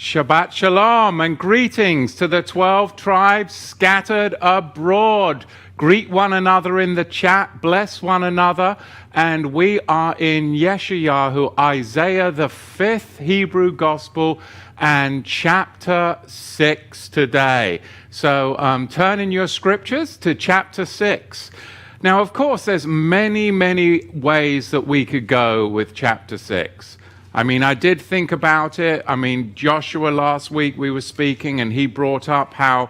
Shabbat Shalom and greetings to the 12 tribes scattered abroad. Greet one another in the chat, bless one another. And we are in Yeshayahu, Isaiah, the 5th Hebrew Gospel, and chapter 6 today. So turn in your scriptures to chapter 6. Now, of course, there's many ways that we could go with chapter 6. I mean, I did think about it. I mean, Joshua last week we were speaking and he brought up how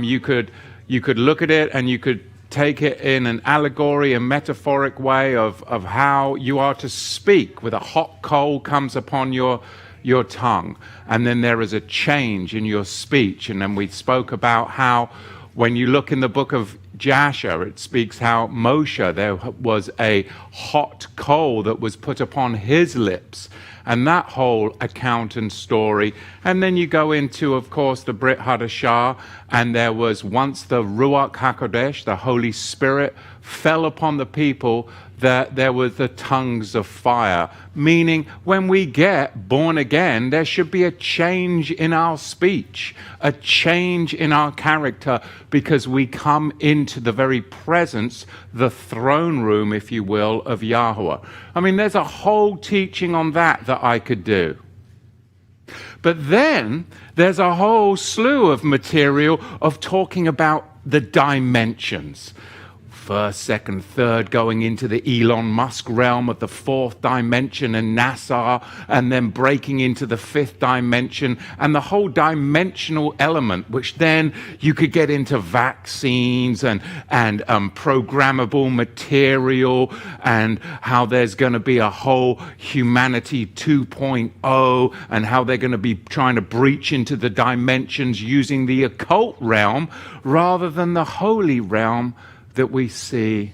you could look at it and you could take it in an allegory, a metaphoric way of how you are to speak with a hot coal comes upon your tongue. And then there is a change in your speech. And then we spoke about how when you look in the book of Jasher, it speaks how Moshe, there was a hot coal that was put upon his lips, and that whole account and story. And then you go into, of course, the Brit Hadashah, and there was once the Ruach HaKodesh, the Holy Spirit, fell upon the people, that there were the tongues of fire, meaning when we get born again, there should be a change in our speech, a change in our character, because we come into the very presence, the throne room, if you will, of Yahweh. I mean, there's a whole teaching on that I could do. But then there's a whole slew of material of talking about the dimensions. First, second, third, going into the Elon Musk realm of the fourth dimension and NASA, and then breaking into the fifth dimension, and the whole dimensional element, which then you could get into vaccines and programmable material, and how there's going to be a whole humanity 2.0, and how they're going to be trying to breach into the dimensions using the occult realm rather than the holy realm that we see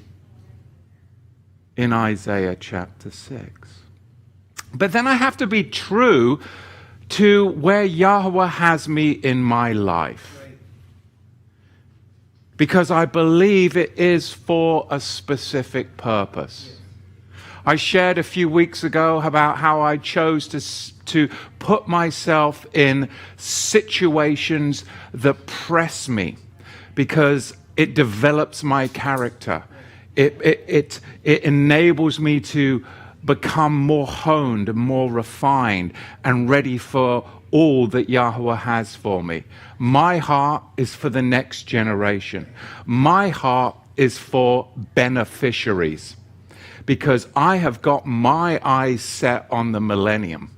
in Isaiah chapter 6. But then I have to be true to where Yahweh has me in my life. Because I believe it is for a specific purpose. I shared a few weeks ago about how I chose to put myself in situations that press me, because it develops my character. It enables me to become more honed and more refined and ready for all that Yahweh has for me. My heart is for the next generation. My heart is for beneficiaries, because I have got my eyes set on the millennium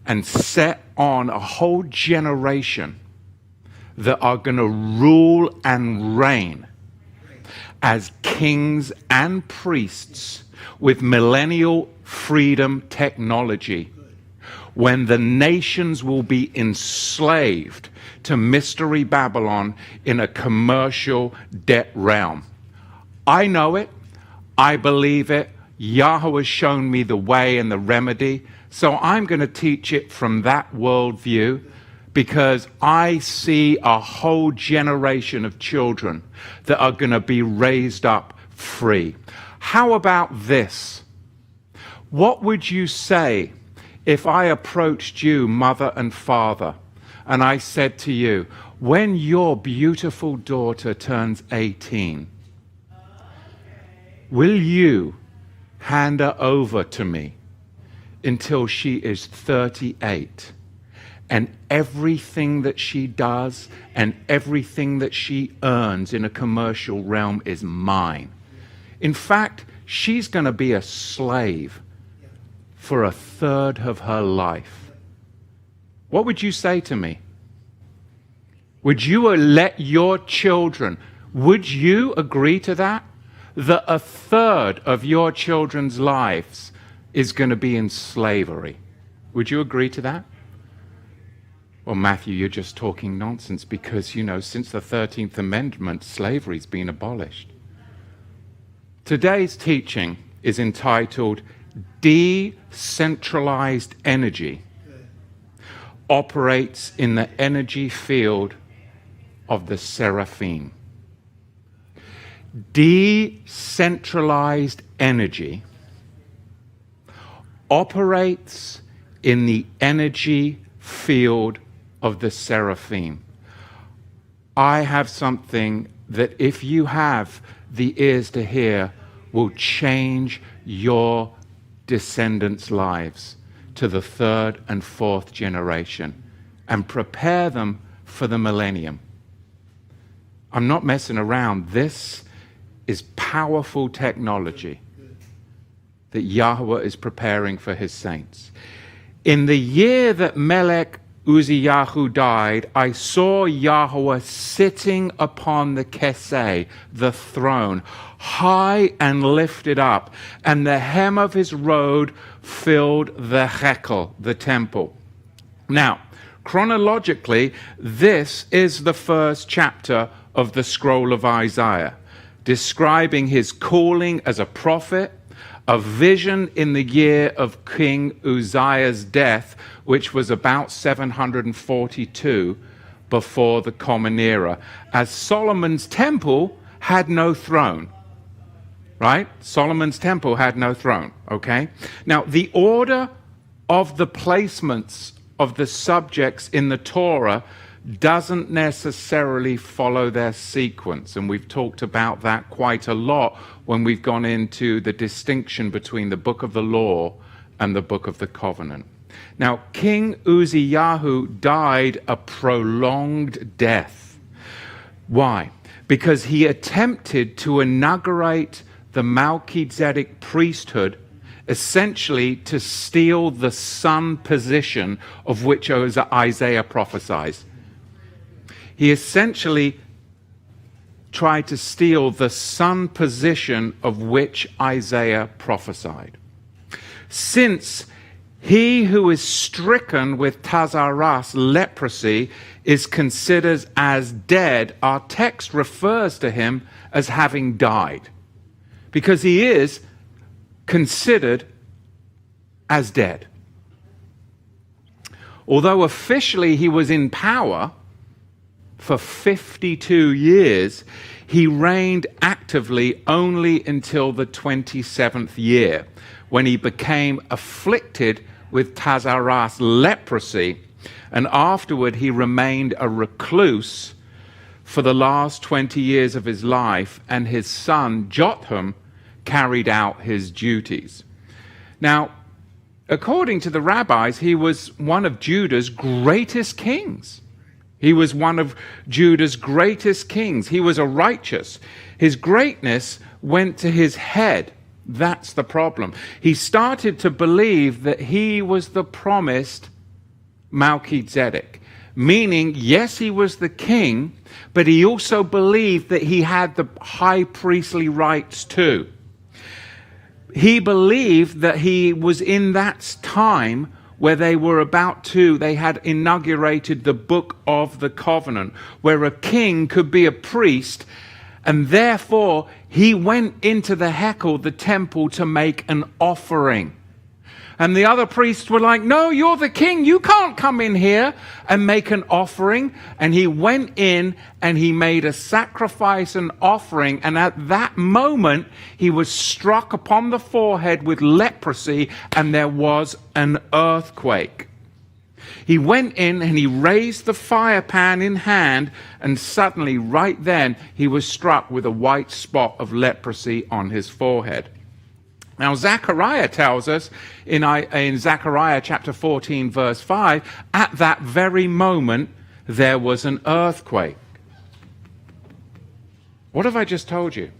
and set on a whole generation that are going to rule and reign as kings and priests with millennial freedom technology, when the nations will be enslaved to Mystery Babylon in a commercial debt realm. I know it. I believe it. Yahweh has shown me the way and the remedy. So I'm going to teach it from that worldview, because I see a whole generation of children that are going to be raised up free. How about this? What would you say if I approached you, mother and father, and I said to you, when your beautiful daughter turns 18, will you hand her over to me until she is 38? And everything that she does and everything that she earns in a commercial realm is mine. In fact, she's going to be a slave for a third of her life. What would you say to me? Would you let your children, would you agree to that? That a third of your children's lives is going to be in slavery. Would you agree to that? Well, Matthew, you're just talking nonsense, because, since the 13th Amendment, slavery's been abolished. Today's teaching is entitled Decentralized Energy Operates in the Energy Field of the Seraphim. Decentralized energy operates in the energy field of the Seraphim. I have something that, if you have the ears to hear, will change your descendants' lives to the third and fourth generation and prepare them for the millennium. I'm not messing around. This is powerful technology that Yahweh is preparing for his saints. In the year that melech Uziyahu died, I saw Yahweh sitting upon the kesay, the throne, high and lifted up, and the hem of his robe filled the Hekal, the temple. Now, chronologically, this is the first chapter of the scroll of Isaiah, describing his calling as a prophet, a vision in the year of King Uzziah's death, which was about 742 before the Common Era, as Solomon's temple had no throne. Right? Solomon's temple had no throne, okay? Now, the order of the placements of the subjects in the Torah doesn't necessarily follow their sequence, and we've talked about that quite a lot when we've gone into the distinction between the book of the law and the book of the covenant. Now, King Uziyahu died a prolonged death. Why? Because he attempted to inaugurate the Melchizedek priesthood, essentially to steal the son position of which Isaiah prophesies. He essentially tried to steal the son position of which Isaiah prophesied. Since he who is stricken with tazaras, leprosy, is considered as dead, our text refers to him as having died, because he is considered as dead. Although officially he was in power for 52 years, he reigned actively only until the 27th year, when he became afflicted with tazaras, leprosy, and afterward he remained a recluse for the last 20 years of his life, and his son Jotham carried out his duties. Now, according to the rabbis, he was one of Judah's greatest kings. He was one of Judah's greatest kings. He was a righteous. His greatness went to his head. That's the problem. He started to believe that he was the promised Melchizedek, meaning, yes, he was the king, but he also believed that he had the high priestly rights too. He believed that he was in that time where they had inaugurated the book of the covenant, where a king could be a priest, and therefore he went into the Hekal, the temple, to make an offering. And the other priests were like, no, you're the king, you can't come in here and make an offering. And he went in and he made a sacrifice and offering, and at that moment he was struck upon the forehead with leprosy, and there was an earthquake. He went in and he raised the fire pan in hand, and suddenly, right then, he was struck with a white spot of leprosy on his forehead. Now, Zechariah tells us in Zechariah chapter 14, verse 5, at that very moment, there was an earthquake. What have I just told you?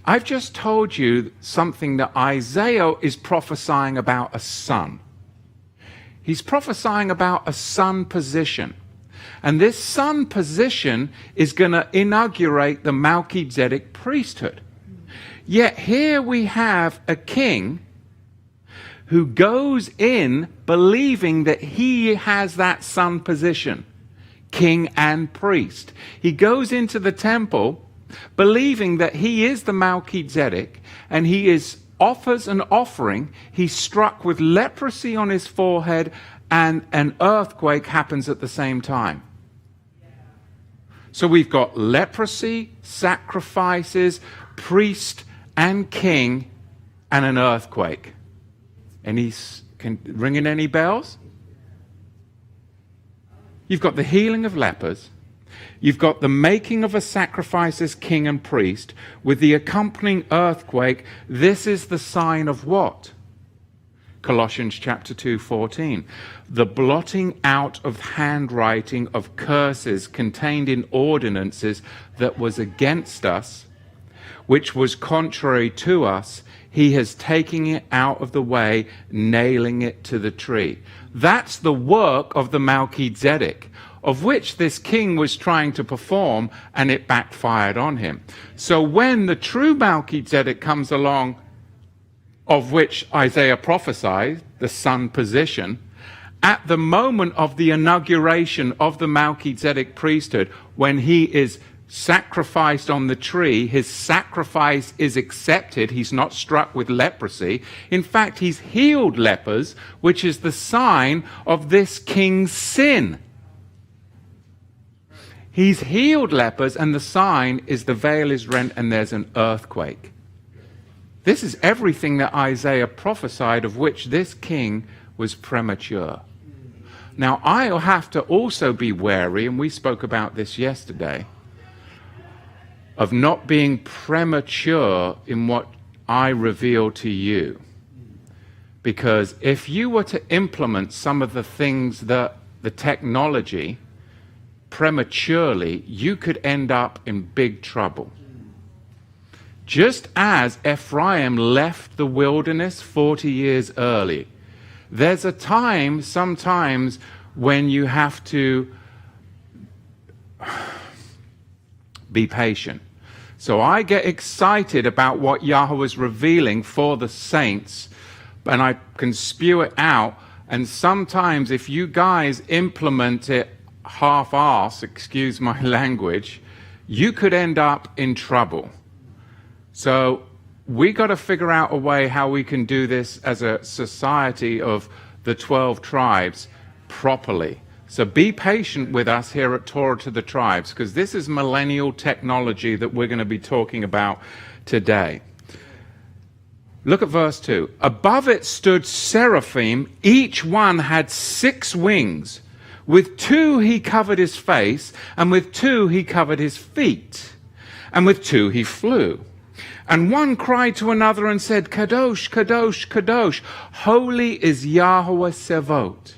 I've just told you something that Isaiah is prophesying about a son. He's prophesying about a son position. And this son position is going to inaugurate the Melchizedek priesthood. Yet here we have a king who goes in believing that he has that son position, king and priest. He goes into the temple believing that he is the Melchizedek, and he offers an offering. He's struck with leprosy on his forehead, and an earthquake happens at the same time. So we've got leprosy, sacrifices, priest and king, and an earthquake. Ringing any bells? You've got the healing of lepers. You've got the making of a sacrifice as king and priest with the accompanying earthquake. This is the sign of what? Colossians chapter 2:14. The blotting out of handwriting of curses contained in ordinances that was against us, which was contrary to us. He has taken it out of the way, nailing it to the tree. That's the work of the Melchizedek, of which this king was trying to perform, and it backfired on him. So when the true Melchizedek comes along, of which Isaiah prophesied, the sun position, at the moment of the inauguration of the Melchizedek priesthood, when he is sacrificed on the tree, his sacrifice is accepted. He's not struck with leprosy. In fact, he's healed lepers, which is the sign of this king's sin. He's healed lepers, and the sign is the veil is rent and there's an earthquake. This is everything that Isaiah prophesied, of which this king was premature. Now, I'll have to also be wary, and we spoke about this yesterday, of not being premature in what I reveal to you. Because if you were to implement some of the things that the technology prematurely, you could end up in big trouble. Just as Ephraim left the wilderness 40 years early, there's a time sometimes when you have to be patient. So I get excited about what Yahweh is revealing for the saints, and I can spew it out. And sometimes if you guys implement it half-ass, excuse my language, you could end up in trouble. So we got to figure out a way how we can do this as a society of the 12 tribes properly. So be patient with us here at Torah to the Tribes, because this is millennial technology that we're going to be talking about today. Look at verse 2. Above it stood seraphim. Each one had 6 wings. With 2 he covered his face, and with 2 he covered his feet, and with 2 he flew. And one cried to another and said, Kadosh, Kadosh, Kadosh, holy is Yahweh Sevot.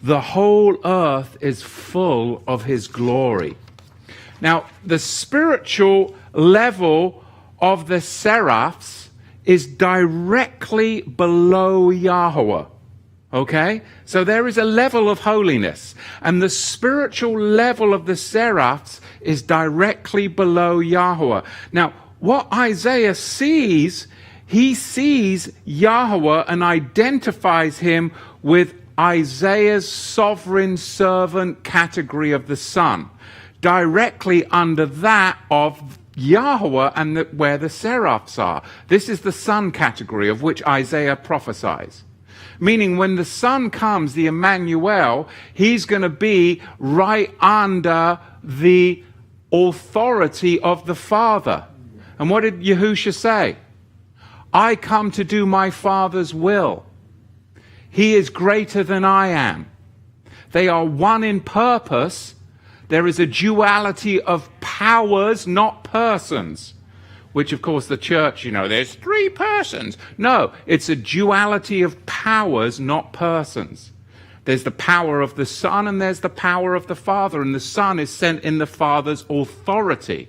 The whole earth is full of his glory. Now, the spiritual level of the seraphs is directly below Yahweh. Okay? So there is a level of holiness. And the spiritual level of the seraphs is directly below Yahweh. Now, what Isaiah sees, he sees Yahweh and identifies him with Isaiah's sovereign servant category of the sun, directly under that of Yahweh and where the seraphs are. This is the sun category of which Isaiah prophesies. Meaning when the son comes, the Emmanuel, he's going to be right under the authority of the Father. And what did Yahusha say? I come to do my Father's will. He is greater than I am. They are one in purpose. There is a duality of powers, not persons. Which, of course, the church, there's 3 persons. No, it's a duality of powers, not persons. There's the power of the Son and there's the power of the Father. And the Son is sent in the Father's authority.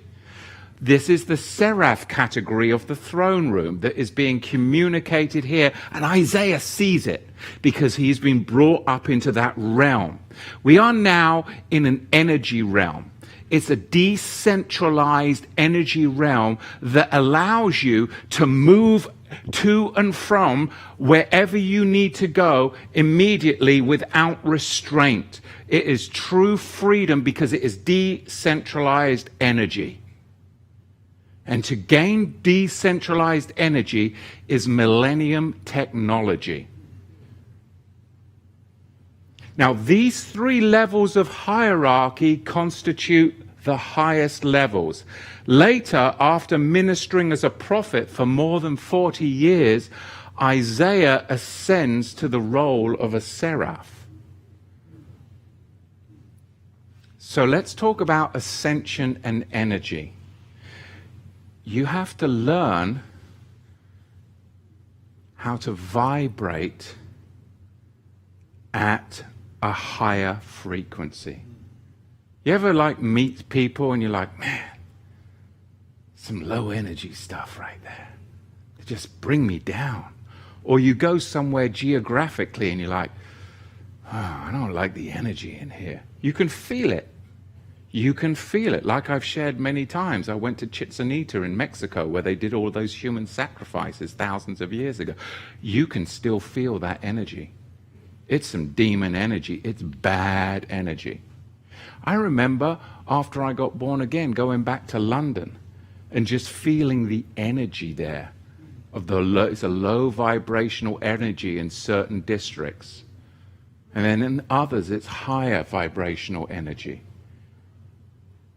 This is the seraph category of the throne room that is being communicated here. And Isaiah sees it because he's been brought up into that realm. We are now in an energy realm. It's a decentralized energy realm that allows you to move to and from wherever you need to go immediately without restraint. It is true freedom because it is decentralized energy. And to gain decentralized energy is millennium technology. Now, these 3 levels of hierarchy constitute the highest levels. Later, after ministering as a prophet for more than 40 years, Isaiah ascends to the role of a seraph. So let's talk about ascension and energy. You have to learn how to vibrate at a higher frequency. You ever meet people and you're like, man, some low energy stuff right there. They just bring me down. Or you go somewhere geographically and you're like, oh, I don't like the energy in here. You can feel it. You can feel it. Like I've shared many times, I went to Chichen Itza in Mexico where they did all those human sacrifices thousands of years ago. You can still feel that energy. It's some demon energy. It's bad energy. I remember after I got born again, going back to London and just feeling the energy there. It's a low vibrational energy in certain districts. And then in others, it's higher vibrational energy.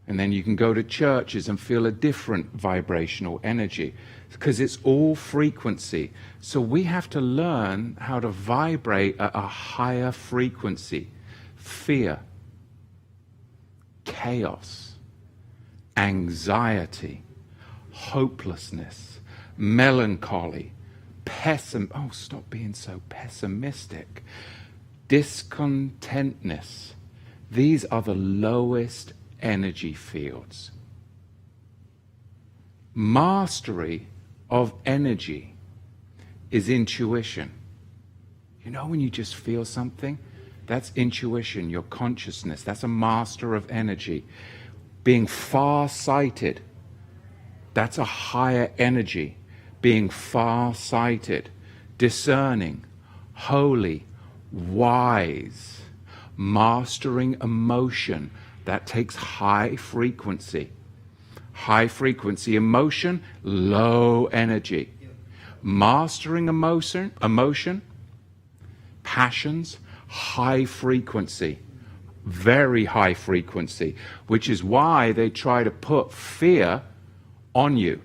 And then you can go to churches and feel a different vibrational energy because it's all frequency. So we have to learn how to vibrate at a higher frequency. Fear, chaos, anxiety, hopelessness, melancholy, stop being so pessimistic, discontentness. These are the lowest energy fields. Mastery of energy is intuition. You know when you just feel something? That's intuition, your consciousness. That's a master of energy. Being far-sighted, that's a higher energy. Being far-sighted, discerning, holy, wise, mastering emotion, that takes high frequency. High frequency emotion, low energy. Mastering emotion, passions, high frequency, very high frequency, which is why they try to put fear on you.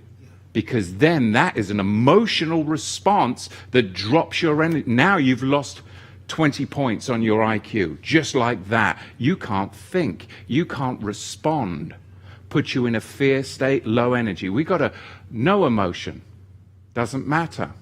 Because then that is an emotional response that drops your energy. Now you've lost 20 points on your IQ, just like that. You can't think, you can't respond. Put you in a fear state, low energy. We got no emotion, doesn't matter.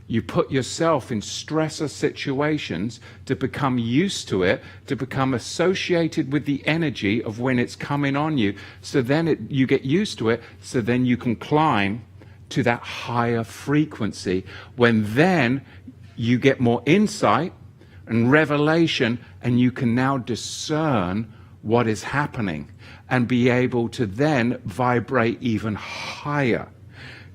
You put yourself in stressor situations to become used to it, to become associated with the energy of when it's coming on you. So then you get used to it, so then you can climb to that higher frequency, when then you get more insight and revelation, and you can now discern what is happening and be able to then vibrate even higher.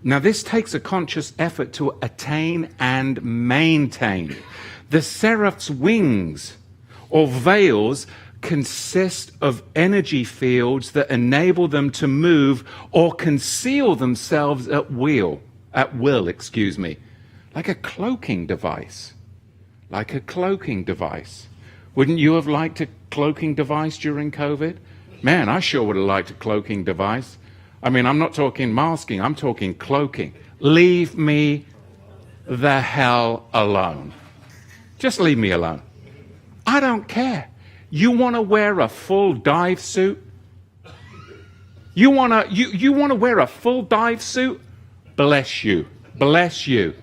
Now, this takes a conscious effort to attain and maintain. The seraph's wings or veils consist of energy fields that enable them to move or conceal themselves at will, like a cloaking device. Like a cloaking device. Wouldn't you have liked a cloaking device during COVID? Man, I sure would have liked a cloaking device. I mean, I'm not talking masking, I'm talking cloaking. Leave me the hell alone. Just leave me alone. I don't care. You want to wear a full dive suit? You want to wear a full dive suit? Bless you. Bless you.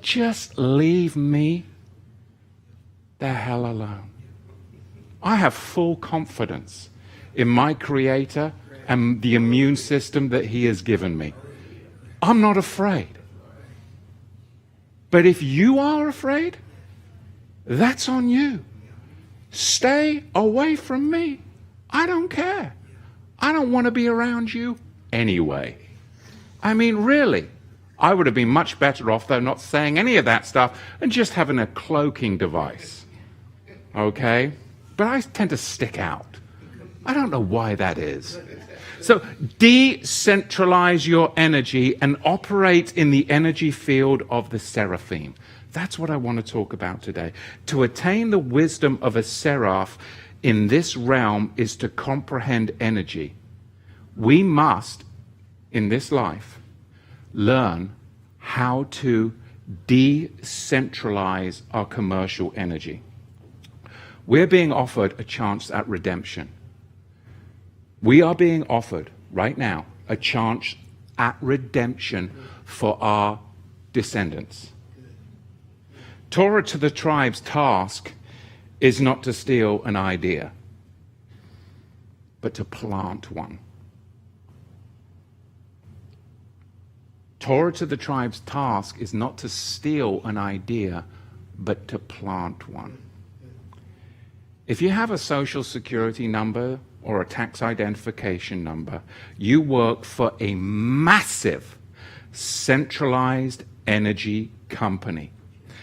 Just leave me the hell alone. I have full confidence in my Creator and the immune system that He has given me. I'm not afraid. But if you are afraid, that's on you. Stay away from me. I don't care. I don't want to be around you anyway. I mean, really, I would have been much better off, though, not saying any of that stuff and just having a cloaking device. Okay? But I tend to stick out. I don't know why that is. So decentralize your energy and operate in the energy field of the Seraphim. That's what I want to talk about today. To attain the wisdom of a seraph in this realm is to comprehend energy. We must, in this life, learn how to decentralize our commercial energy. We're being offered a chance at redemption. We are being offered right now a chance at redemption for our descendants. Torah to the tribe's task is not to steal an idea, but to plant one. Torah to the tribe's task is not to steal an idea, but to plant one. If you have a social security number or a tax identification number, you work for a massive centralized energy company.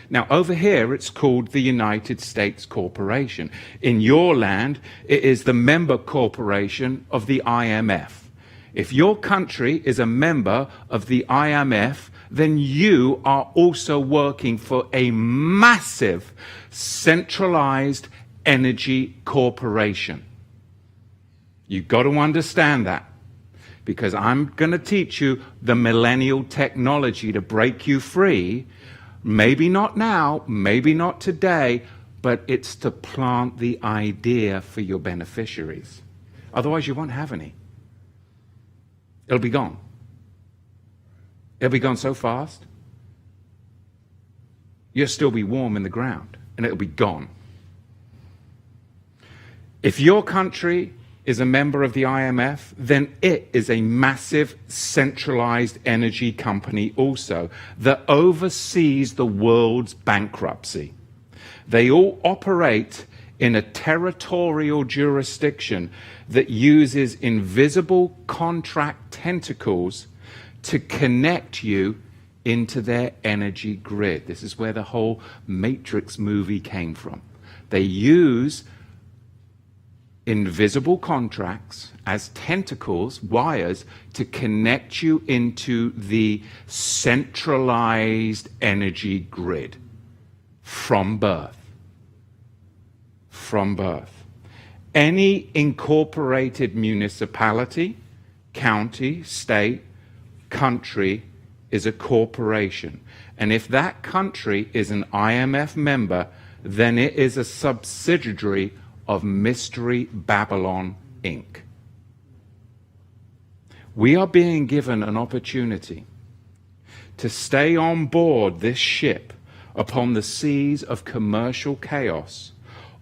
Now, over here, it's called the United States Corporation. In your land, it is the member corporation of the IMF. If your country is a member of the IMF, then you are also working for a massive centralized energy corporation. You've got to understand that, because I'm going to teach you the millennial technology to break you free. Maybe not now, maybe not today, but it's to plant the idea for your beneficiaries. Otherwise, you won't have any. It'll be gone. It'll be gone so fast. You'll still be warm in the ground, and it'll be gone. If your country is a member of the IMF, then it is a massive centralized energy company also that oversees the world's bankruptcy. They all operate in a territorial jurisdiction that uses invisible contract tentacles to connect you into their energy grid. This is where the whole Matrix movie came from. They use invisible contracts as tentacles, wires, to connect you into the centralized energy grid from birth. From birth. Any incorporated municipality, county, state, country is a corporation. And if that country is an IMF member, then it is a subsidiary of Mystery Babylon, Inc. We are being given an opportunity to stay on board this ship upon the seas of commercial chaos,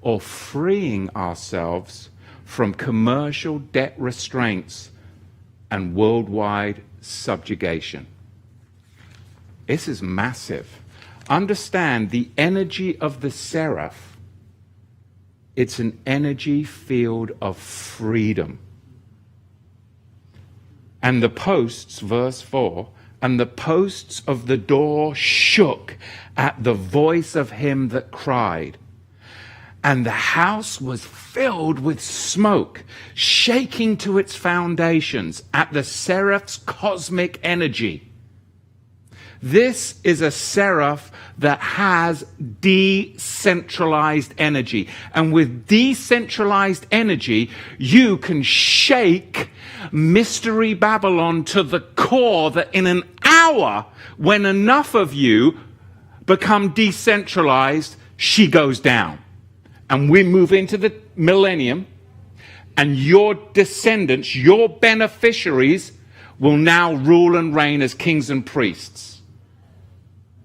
or freeing ourselves from commercial debt restraints and worldwide subjugation. This is massive. Understand the energy of the seraph. It's an energy field of freedom. And the posts, verse 4, and the posts of the door shook at the voice of him that cried. And the house was filled with smoke, shaking to its foundations at the seraph's cosmic energy. This is a seraph that has decentralized energy. And with decentralized energy, you can shake Mystery Babylon to the core, that in an hour, when enough of you become decentralized, she goes down. And we move into the millennium, and your descendants, your beneficiaries, will now rule and reign as kings and priests.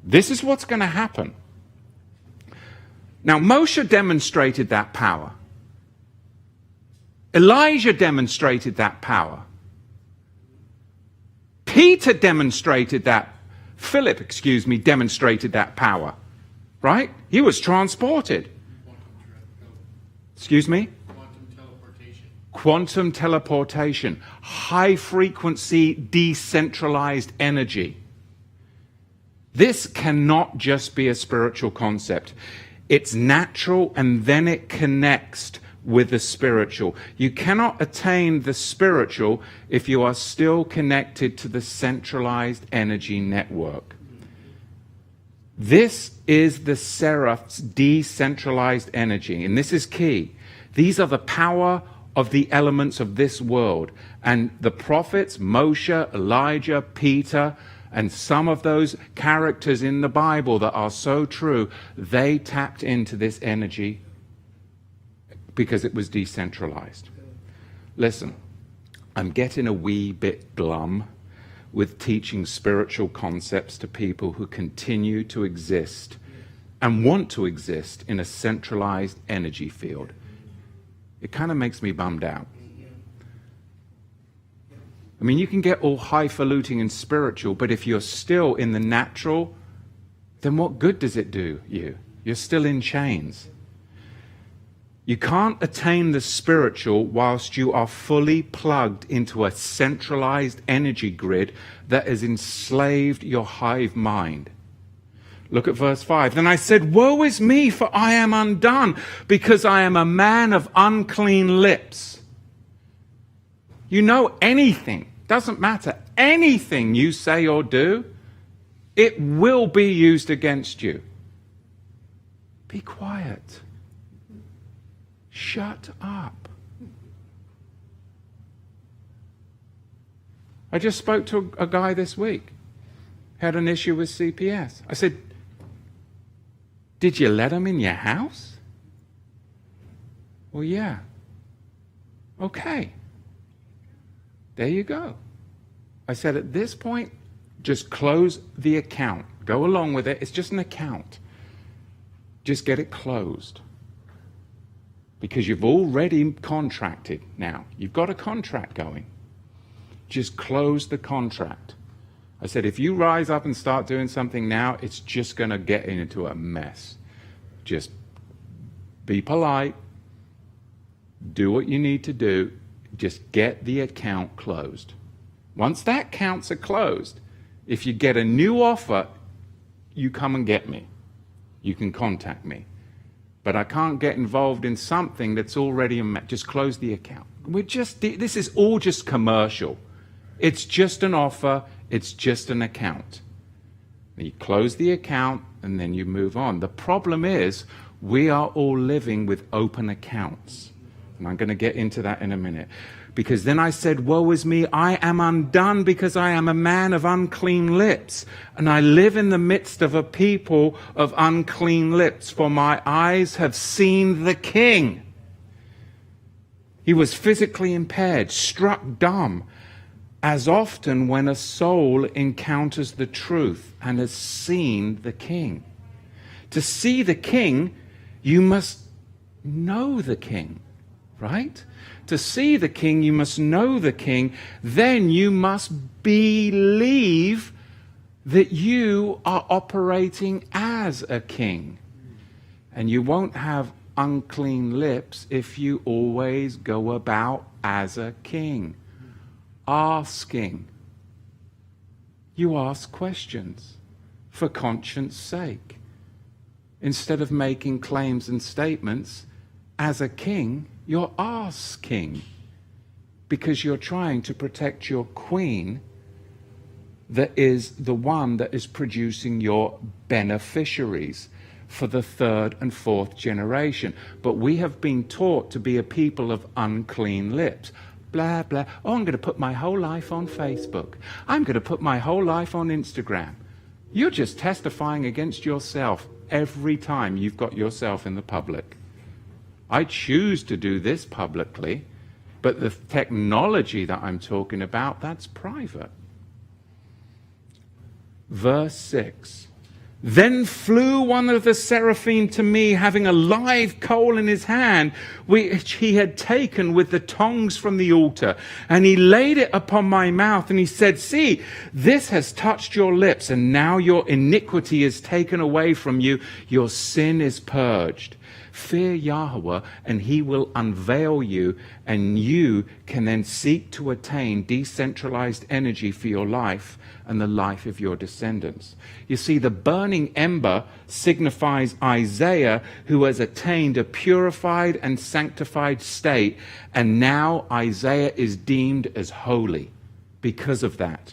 This is what's going to happen. Now, Moshe demonstrated that power. Elijah demonstrated that power. Philip demonstrated that power. Right? He was transported. Excuse me? Quantum teleportation. High frequency, decentralized energy. This cannot just be a spiritual concept. It's natural, and then it connects with the spiritual. You cannot attain the spiritual if you are still connected to the centralized energy network. This is the seraph's decentralized energy, and this is key. These are the power of the elements of this world. And the prophets, Moshe, Elijah, Peter, and some of those characters in the Bible that are so true, they tapped into this energy because it was decentralized. Listen, I'm getting a wee bit glum with teaching spiritual concepts to people who continue to exist and want to exist in a centralized energy field. It kind of makes me bummed out. I mean, you can get all highfalutin and spiritual, but if you're still in the natural, then what good does it do you? You're still in chains. You can't attain the spiritual whilst you are fully plugged into a centralized energy grid that has enslaved your hive mind. Look at verse 5. Then I said, woe is me, for I am undone, because I am a man of unclean lips. You know, anything, doesn't matter, anything you say or do, it will be used against you. Be quiet. Shut up. I just spoke to a guy this week, had an issue with CPS. I said, did you let him in your house? Well, yeah. Okay. There you go. I said, at this point, just close the account. Go along with it. It's just an account. Just get it closed. Because you've already contracted now. You've got a contract going. Just close the contract. I said, if you rise up and start doing something now, it's just going to get into a mess. Just be polite. Do what you need to do. Just get the account closed. Once that accounts are closed, if you get a new offer, you come and get me. You can contact me. But I can't get involved in something that's already just close the account. This is all just commercial. It's just an offer. It's just an account. You close the account and then you move on. The problem is we are all living with open accounts. And I'm going to get into that in a minute. Because then I said, woe is me, I am undone because I am a man of unclean lips. And I live in the midst of a people of unclean lips. For my eyes have seen the King. He was physically impaired, struck dumb. As often when a soul encounters the truth and has seen the King. To see the King, you must know the King. Right? To see the King, you must know the King. Then you must believe that you are operating as a king. And you won't have unclean lips if you always go about as a king. Asking. You ask questions for conscience sake. Instead of making claims and statements, as a king, you're asking because you're trying to protect your queen that is the one that is producing your beneficiaries for the third and fourth generation. But we have been taught to be a people of unclean lips. Blah, blah. Oh, I'm going to put my whole life on Facebook. I'm going to put my whole life on Instagram. You're just testifying against yourself every time you've got yourself in the public. I choose to do this publicly, but the technology that I'm talking about, that's private. Verse 6. Then flew one of the seraphim to me, having a live coal in his hand, which he had taken with the tongs from the altar. And he laid it upon my mouth, and he said, see, this has touched your lips, and now your iniquity is taken away from you. Your sin is purged. Fear Yahweh, and he will unveil you, and you can then seek to attain decentralized energy for your life and the life of your descendants. You see, the burning ember signifies Isaiah, who has attained a purified and sanctified state, and now Isaiah is deemed as holy because of that.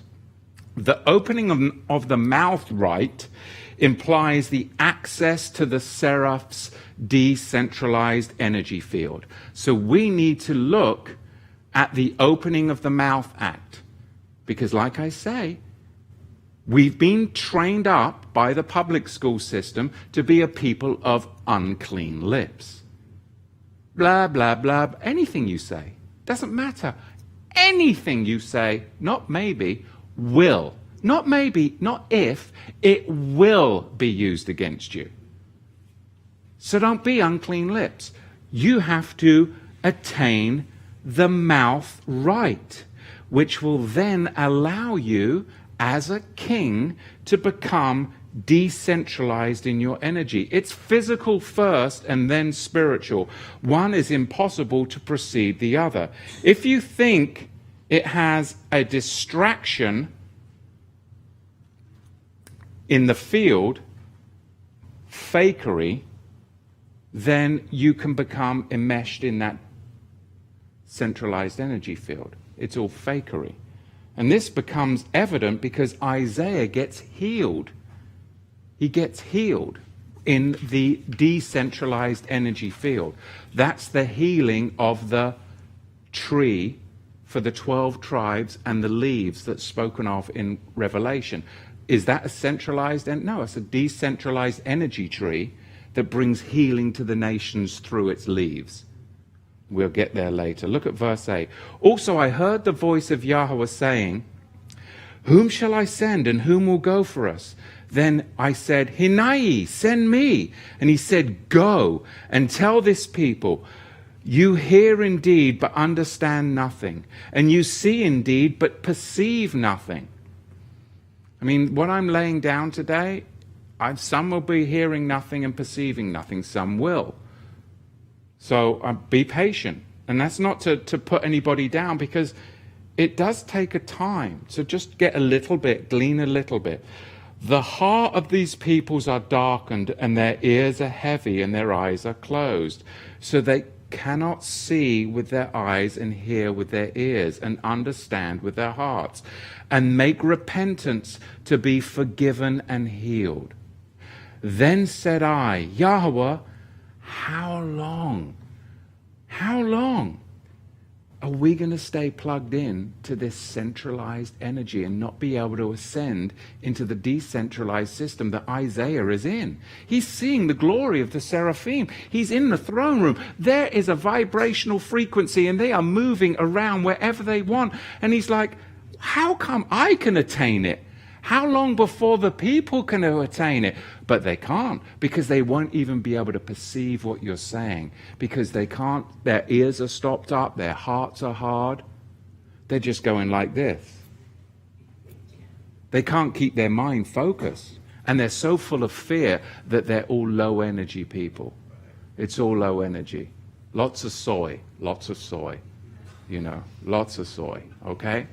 The opening of the mouth right implies the access to the seraph's decentralized energy field. So we need to look at the opening of the mouth act. Because like I say, we've been trained up by the public school system to be a people of unclean lips. blah, blah, blah, anything you say. Doesn't matter. Anything you say, not maybe, will. Not maybe, not if, it will be used against you. So don't be unclean lips. You have to attain the mouth right, which will then allow you as a king to become decentralized in your energy. It's physical first and then spiritual. One is impossible to precede the other. If you think it has a distraction in the field, fakery, then you can become enmeshed in that centralized energy field. It's all fakery. And this becomes evident because Isaiah gets healed. He gets healed in the decentralized energy field. That's the healing of the tree for the 12 tribes and the leaves that's spoken of in Revelation. Is that a centralized? No, it's a decentralized energy tree that brings healing to the nations through its leaves. We'll get there later. Look at verse 8. Also I heard the voice of Yahweh saying, whom shall I send and whom will go for us? Then I said, Hinai, send me. And he said, go and tell this people, you hear indeed, but understand nothing. And you see indeed, but perceive nothing. I mean, what I'm laying down today, some will be hearing nothing and perceiving nothing. Some will. So be patient. And that's not to put anybody down, because it does take a time. So just get a little bit, glean a little bit. The heart of these peoples are darkened, and their ears are heavy, and their eyes are closed. So they cannot see with their eyes and hear with their ears and understand with their hearts and make repentance to be forgiven and healed. Then said I, Yahweh, how long? How long are we going to stay plugged in to this centralized energy and not be able to ascend into the decentralized system that Isaiah is in? He's seeing the glory of the Seraphim. He's in the throne room. There is a vibrational frequency and they are moving around wherever they want. And he's like, how come I can attain it? How long before the people can attain it? But they can't, because they won't even be able to perceive what you're saying, because they can't, their ears are stopped up, their hearts are hard. They're just going like this. They can't keep their mind focused. And they're so full of fear that they're all low energy people. It's all low energy. Lots of soy, lots of soy. You know, lots of soy, okay?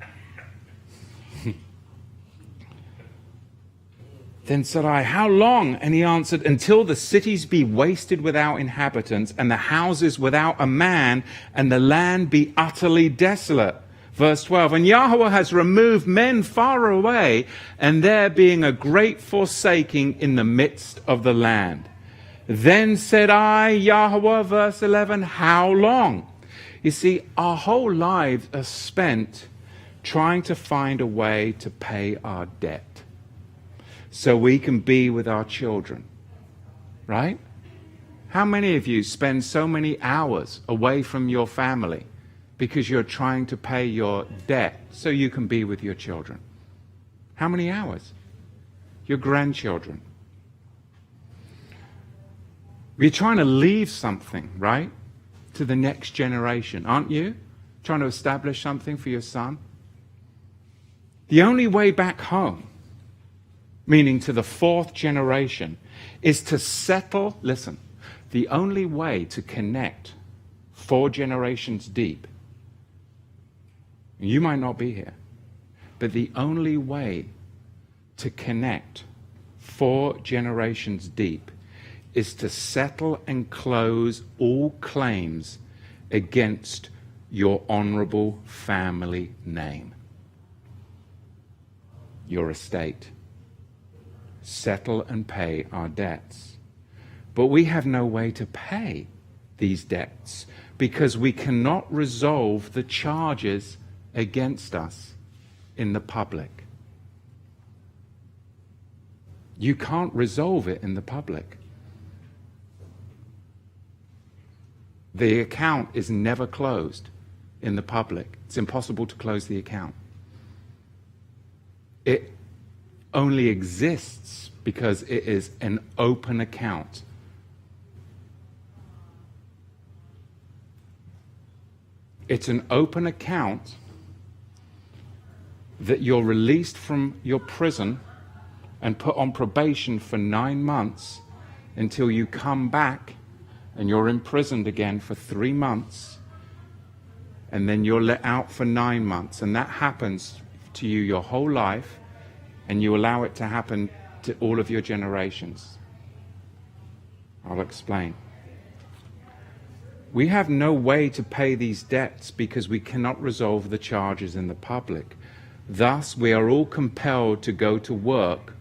Then said I, how long? And he answered, until the cities be wasted without inhabitants, and the houses without a man, and the land be utterly desolate. Verse 12, and Yahweh has removed men far away, and there being a great forsaking in the midst of the land. Then said I, Yahweh, verse 11, how long? You see, our whole lives are spent trying to find a way to pay our debt, so we can be with our children, right? How many of you spend so many hours away from your family because you're trying to pay your debt so you can be with your children? How many hours? Your grandchildren. You're trying to leave something, right, to the next generation, aren't you? Trying to establish something for your son. The only way back home, meaning to the fourth generation, is to settle, listen, the only way to connect 4 generations deep, you might not be here, but the only way to connect 4 generations deep is to settle and close all claims against your honorable family name, your estate. Settle and pay our debts. But we have no way to pay these debts because we cannot resolve the charges against us in the public. You can't resolve it in the public. The account is never closed in the public. It's impossible to close the account. It only exists because it is an open account. It's an open account that you're released from your prison and put on probation for 9 months until you come back and you're imprisoned again for 3 months, and then you're let out for 9 months. And that happens to you your whole life, and you allow it to happen to all of your generations. I'll explain. We have no way to pay these debts because we cannot resolve the charges in the public. Thus, we are all compelled to go to work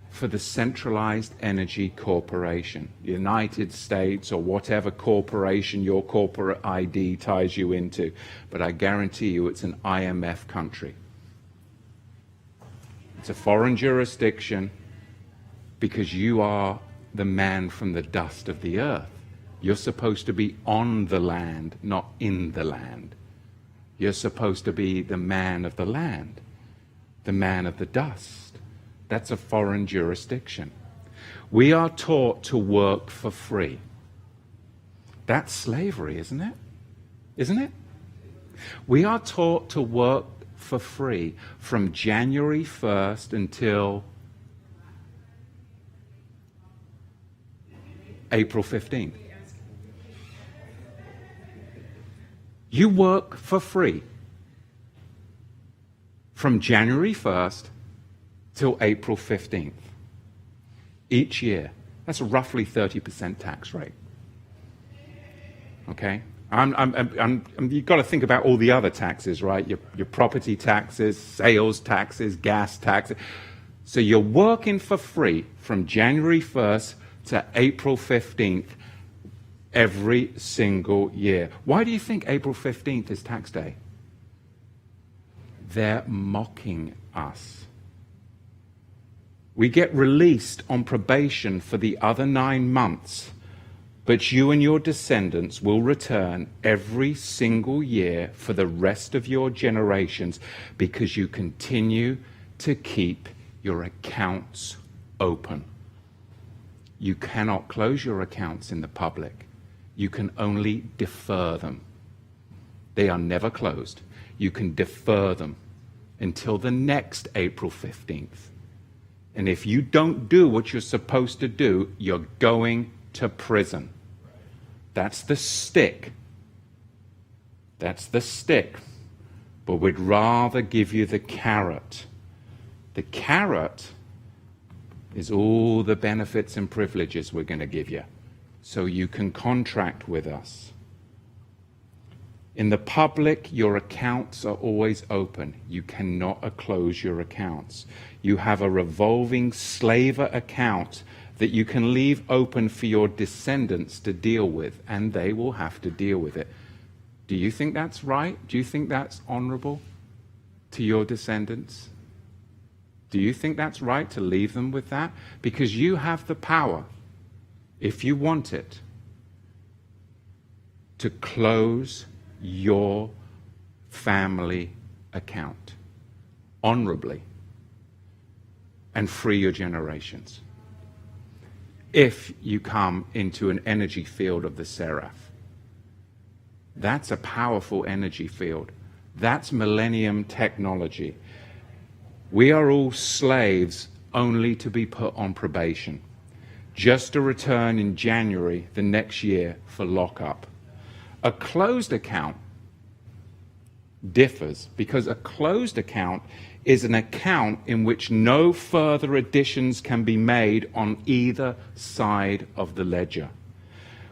for the Centralized Energy Corporation, United States, or whatever corporation your corporate ID ties you into. But I guarantee you it's an IMF country. It's a foreign jurisdiction because you are the man from the dust of the earth. You're supposed to be on the land, not in the land. You're supposed to be the man of the land, the man of the dust. That's a foreign jurisdiction. We are taught to work for free. That's slavery, isn't it? Isn't it? We are taught to work for free from January 1st until April 15th. You work for free from January 1st till April 15th each year. That's a roughly 30% tax rate. Okay? You've got to think about all the other taxes, right? Your property taxes, sales taxes, gas taxes. So you're working for free from January 1st to April 15th every single year. Why do you think April 15th is tax day? They're mocking us. We get released on probation for the other 9 months, but you and your descendants will return every single year for the rest of your generations because you continue to keep your accounts open. You cannot close your accounts in the public. You can only defer them. They are never closed. You can defer them until the next April 15th. And if you don't do what you're supposed to do, you're going to prison. That's the stick. That's the stick. But we'd rather give you the carrot. The carrot is all the benefits and privileges we're going to give you, so you can contract with us. In the public, your accounts are always open. You cannot close your accounts. You have a revolving slaver account that you can leave open for your descendants to deal with, and they will have to deal with it. Do you think that's right? Do you think that's honorable to your descendants? Do you think that's right to leave them with that? Because you have the power, if you want it, to close your family account honorably and free your generations if you come into an energy field of the Seraph. That's a powerful energy field. That's millennium technology. We are all slaves only to be put on probation, just to return in January the next year for lockup. A closed account differs because a closed account is an account in which no further additions can be made on either side of the ledger,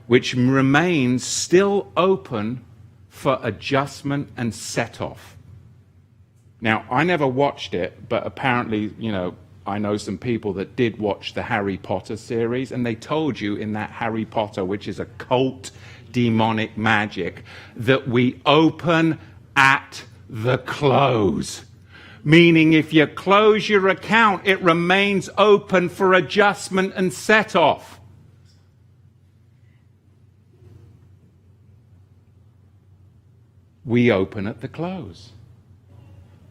which remains still open for adjustment and set-off. Now, I never watched it, but apparently, I know some people that did watch the Harry Potter series, and they told you in that Harry Potter, which is a cult demonic magic, that we open at the close. Meaning if you close your account, it remains open for adjustment and set-off. we open at the close.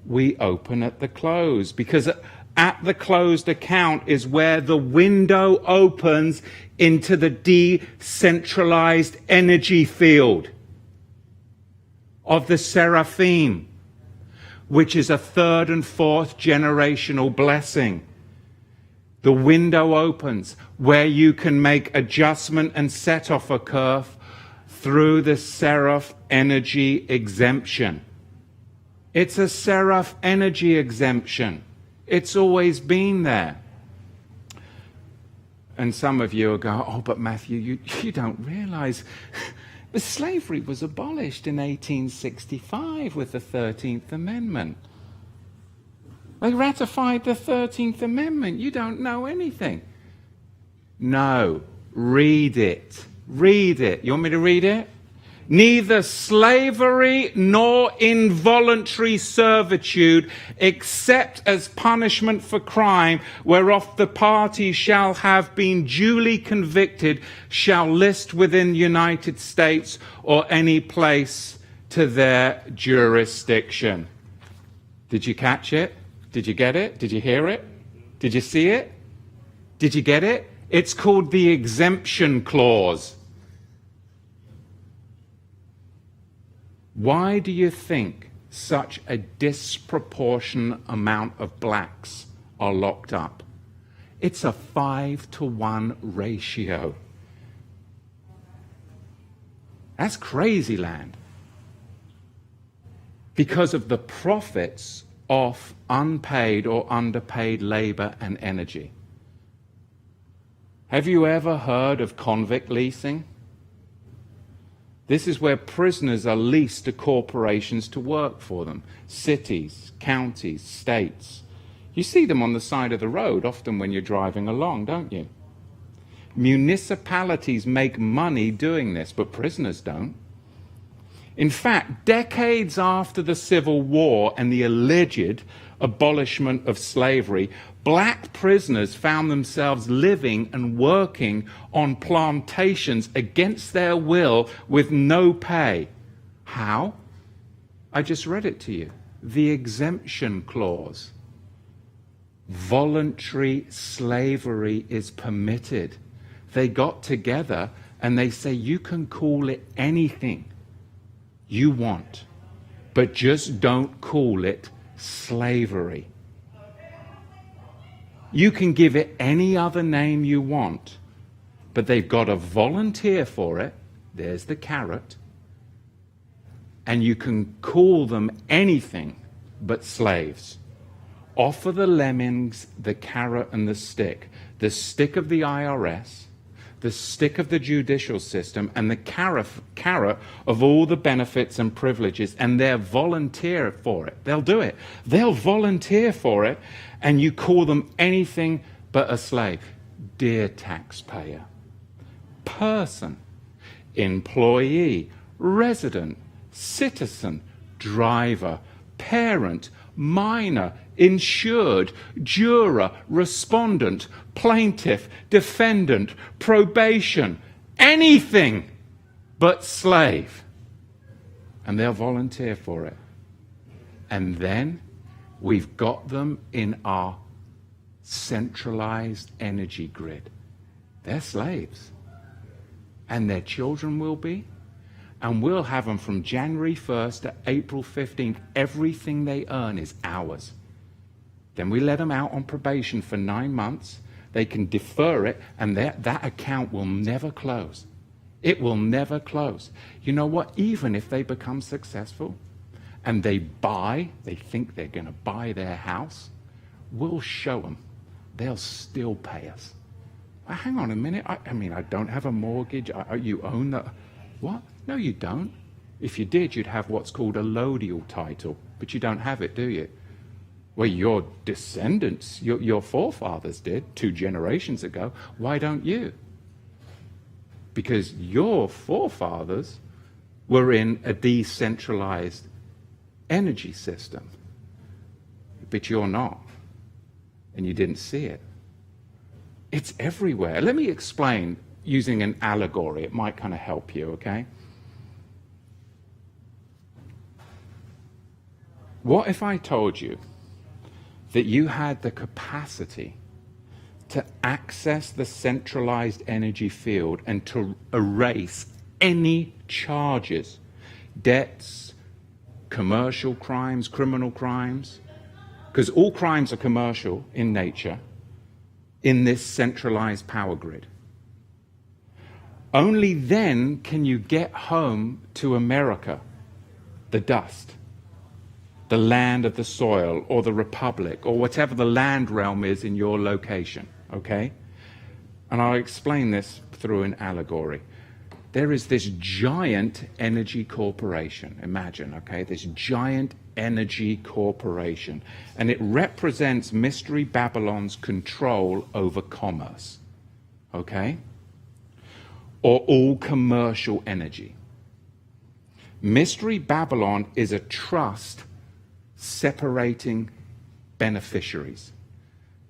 We open at the close, because at the closed account is where the window opens into the decentralized energy field of the Seraphim, which is a third and fourth generational blessing. The window opens where you can make adjustment and set off a curve through the Seraph energy exemption. It's a Seraph energy exemption. It's always been there. And some of you will go, oh, but Matthew, you don't realize the slavery was abolished in 1865 with the 13th Amendment. They ratified the 13th Amendment. You don't know anything. No, read it. Read it. You want me to read it? Neither slavery nor involuntary servitude, except as punishment for crime, whereof the party shall have been duly convicted, shall list within the United States or any place to their jurisdiction. Did you catch it? Did you get it? Did you hear it? Did you see it? Did you get it? It's called the exemption clause. Why do you think such a disproportionate amount of blacks are locked up? It's a 5-to-1 ratio. That's crazy land. Because of the profits of unpaid or underpaid labor and energy. Have you ever heard of convict leasing? This is where prisoners are leased to corporations to work for them. Cities, counties, states. You see them on the side of the road often when you're driving along, don't you? Municipalities make money doing this, but prisoners don't. In fact, decades after the Civil War and the alleged abolishment of slavery, black prisoners found themselves living and working on plantations against their will with no pay. How? I just read it to you. The exemption clause. Voluntary slavery is permitted. They got together and they say, you can call it anything you want, but just don't call it slavery. You can give it any other name you want, but they've got to volunteer for it. There's the carrot. And you can call them anything but slaves. Offer the lemmings the carrot and the stick of the IRS, the stick of the judicial system, and the carrot of all the benefits and privileges, and they'll volunteer for it. They'll do it. They'll volunteer for it, and you call them anything but a slave. Dear taxpayer, person, employee, resident, citizen, driver, parent, minor, insured, juror, respondent, plaintiff, defendant, probation, anything but slave. And they'll volunteer for it. And then we've got them in our centralized energy grid. They're slaves. And their children will be. And we'll have them from January 1st to April 15th. Everything they earn is ours. Then we let them out on probation for 9 months. They can defer it, and that account will never close. It will never close. You know what? Even if they become successful and they think they're going to buy their house, we'll show them. They'll still pay us. Well, hang on a minute. I mean, I don't have a mortgage. You own the... What? No, you don't. If you did, you'd have what's called a lodial title, but you don't have it, do you? Well, your descendants, your forefathers did 2 generations ago. Why don't you? Because your forefathers were in a decentralized energy system, but you're not, and you didn't see it. It's everywhere. Let me explain using an allegory. It might kind of help you, okay? What if I told you that you had the capacity to access the centralized energy field and to erase any charges, debts, commercial crimes, criminal crimes, because all crimes are commercial in nature, in this centralized power grid? Only then can you get home to America, the dust, the land of the soil, or the republic, or whatever the land realm is in your location, okay? And I'll explain this through an allegory. There is this giant energy corporation, imagine, okay? This giant energy corporation, and it represents Mystery Babylon's control over commerce, okay? Or all commercial energy. Mystery Babylon is a trust separating beneficiaries.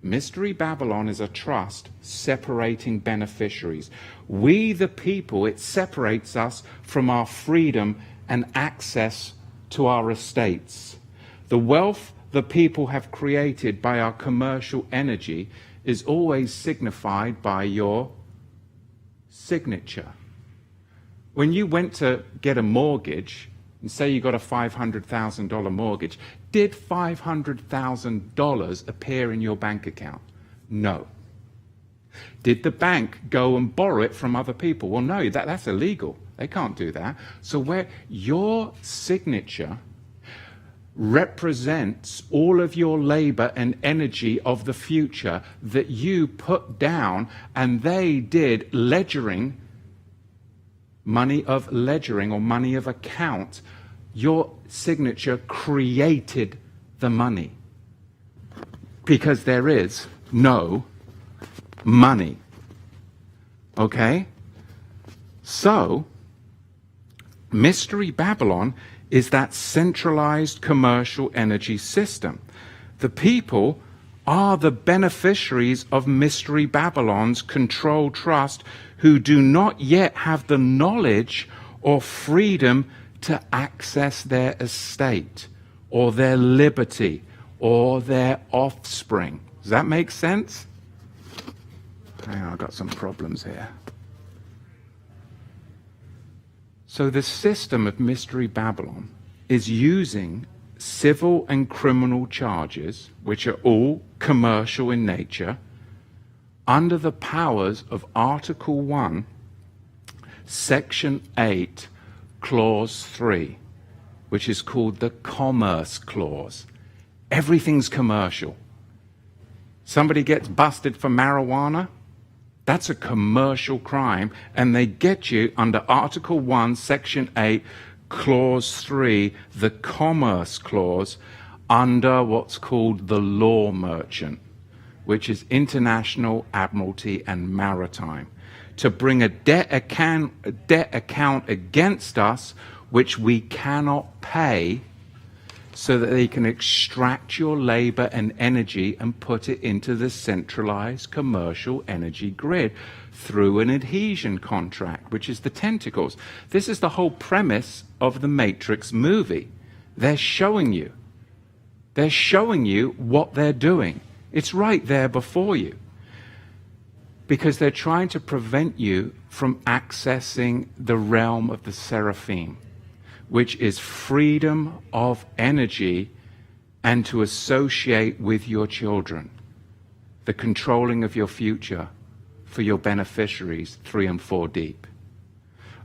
Mystery Babylon is a trust separating beneficiaries. We, the people, it separates us from our freedom and access to our estates. The wealth the people have created by our commercial energy is always signified by your signature. When you went to get a mortgage, and say you got a $500,000 mortgage, did $500,000 appear in your bank account? No. Did the bank go and borrow it from other people? Well, no, that's illegal. They can't do that. So where your signature represents all of your labor and energy of the future that you put down, and they did ledgering, money of ledgering or money of account. Your signature created the money because there is no money. Okay? So, Mystery Babylon is that centralized commercial energy system. The people are the beneficiaries of Mystery Babylon's control trust who do not yet have the knowledge or freedom to access their estate or their liberty or their offspring. Does that make sense? Hang on, I've got some problems here. So the system of Mystery Babylon is using civil and criminal charges, which are all commercial in nature, under the powers of Article 1, Section 8, Clause 3, which is called the Commerce Clause. Everything's commercial. Somebody gets busted for marijuana, that's a commercial crime, and they get you under Article 1, Section 8, Clause 3, the Commerce Clause, under what's called the law merchant, which is international, admiralty, and maritime, to bring a debt account against us which we cannot pay, so that they can extract your labor and energy and put it into the centralized commercial energy grid through an adhesion contract, which is the tentacles. This is the whole premise of the Matrix movie. They're showing you what they're doing. It's right there before you. Because they're trying to prevent you from accessing the realm of the Seraphim, which is freedom of energy and to associate with your children, the controlling of your future for your beneficiaries 3 and 4 deep.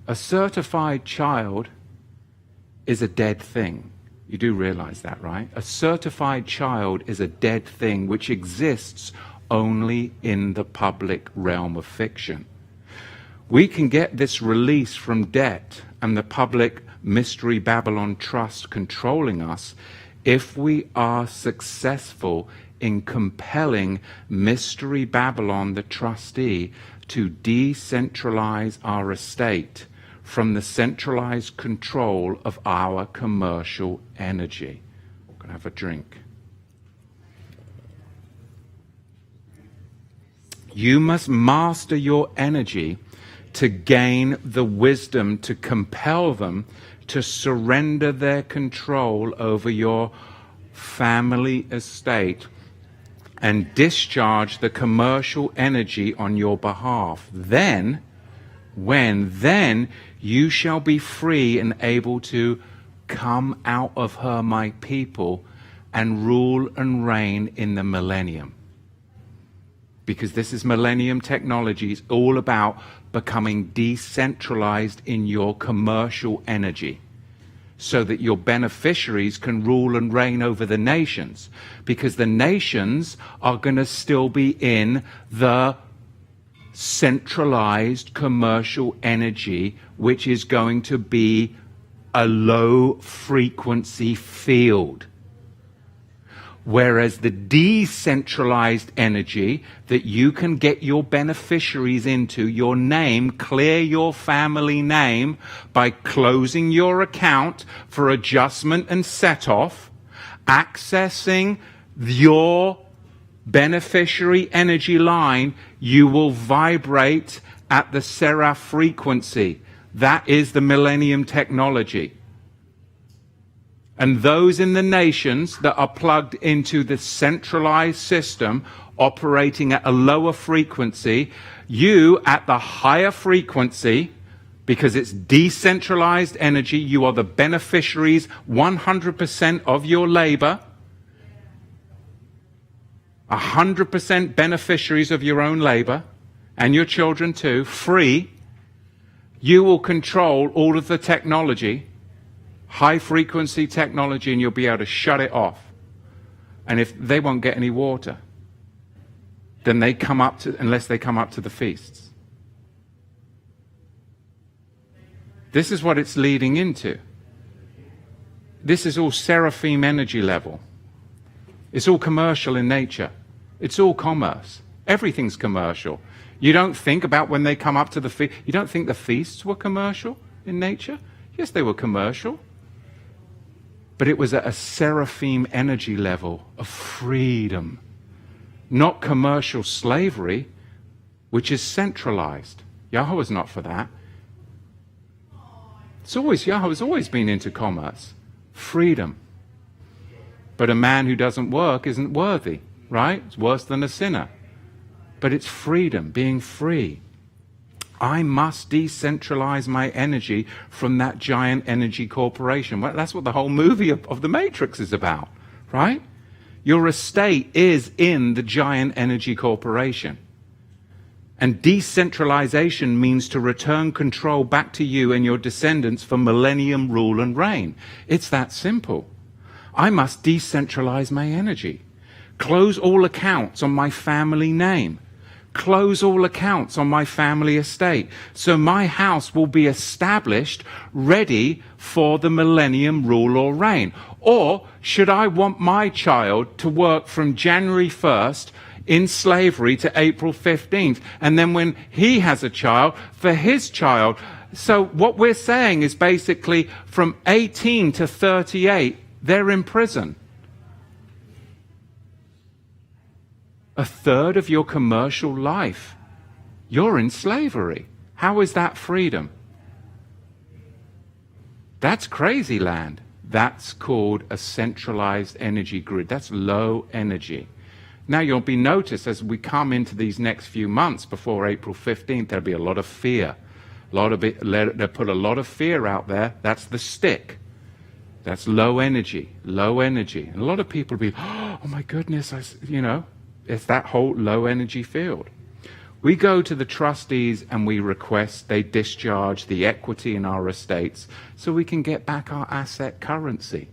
A certified child is a dead thing. You do realize that, right? A certified child is a dead thing which exists only in the public realm of fiction. We can get this release from debt and the public Mystery Babylon trust controlling us if we are successful in compelling Mystery Babylon, the trustee, to decentralize our estate from the centralized control of our commercial energy. I'm going to have a drink. You must master your energy to gain the wisdom to compel them to surrender their control over your family estate and discharge the commercial energy on your behalf. Then you shall be free and able to come out of her, my people, and rule and reign in the millennium. Because this is millennium technology. It's all about becoming decentralized in your commercial energy, so that your beneficiaries can rule and reign over the nations, because the nations are going to still be in the centralized commercial energy, which is going to be a low frequency field. Whereas the decentralized energy that you can get your beneficiaries into, your name, clear your family name by closing your account for adjustment and set off, accessing your beneficiary energy line, you will vibrate at the Seraph frequency. That is the millennium technology. And those in the nations that are plugged into the centralized system operating at a lower frequency, you at the higher frequency, because it's decentralized energy, you are the beneficiaries 100% of your labor, 100% beneficiaries of your own labor, and your children too, free. You will control all of the technology, high frequency technology, and you'll be able to shut it off. And if they won't get any water, then they come up to, unless they come up to the feasts. This is what it's leading into. This is all Seraphim energy level. It's all commercial in nature. It's all commerce. Everything's commercial. You don't think about when they come up to the feast. You don't think the feasts were commercial in nature? Yes, they were commercial. But it was at a Seraphim energy level of freedom, not commercial slavery, which is centralized. Yahweh is not for that. Yahweh's always been into commerce, freedom. But a man who doesn't work isn't worthy, right? It's worse than a sinner. But it's freedom, being free. I must decentralize my energy from that giant energy corporation. Well, that's what the whole movie of The Matrix is about, right? Your estate is in the giant energy corporation. And decentralization means to return control back to you and your descendants for millennium rule and reign. It's that simple. I must decentralize my energy. Close all accounts on my family name. Close all accounts on my family estate. So my house will be established, ready for the millennium rule or reign. Or should I want my child to work from January 1st in slavery to April 15th, and then when he has a child, for his child? So what we're saying is basically from 18 to 38, they're in prison. A third of your commercial life, you're in slavery. How is that freedom? That's crazy land. That's called a centralized energy grid. That's low energy. Now you'll be noticed as we come into these next few months before April 15th, there'll be a lot of fear. They'll put a lot of fear out there. That's the stick. That's low energy, low energy. And a lot of people will be, oh my goodness, it's that whole low energy field. We go to the trustees and we request they discharge the equity in our estates so we can get back our asset currency.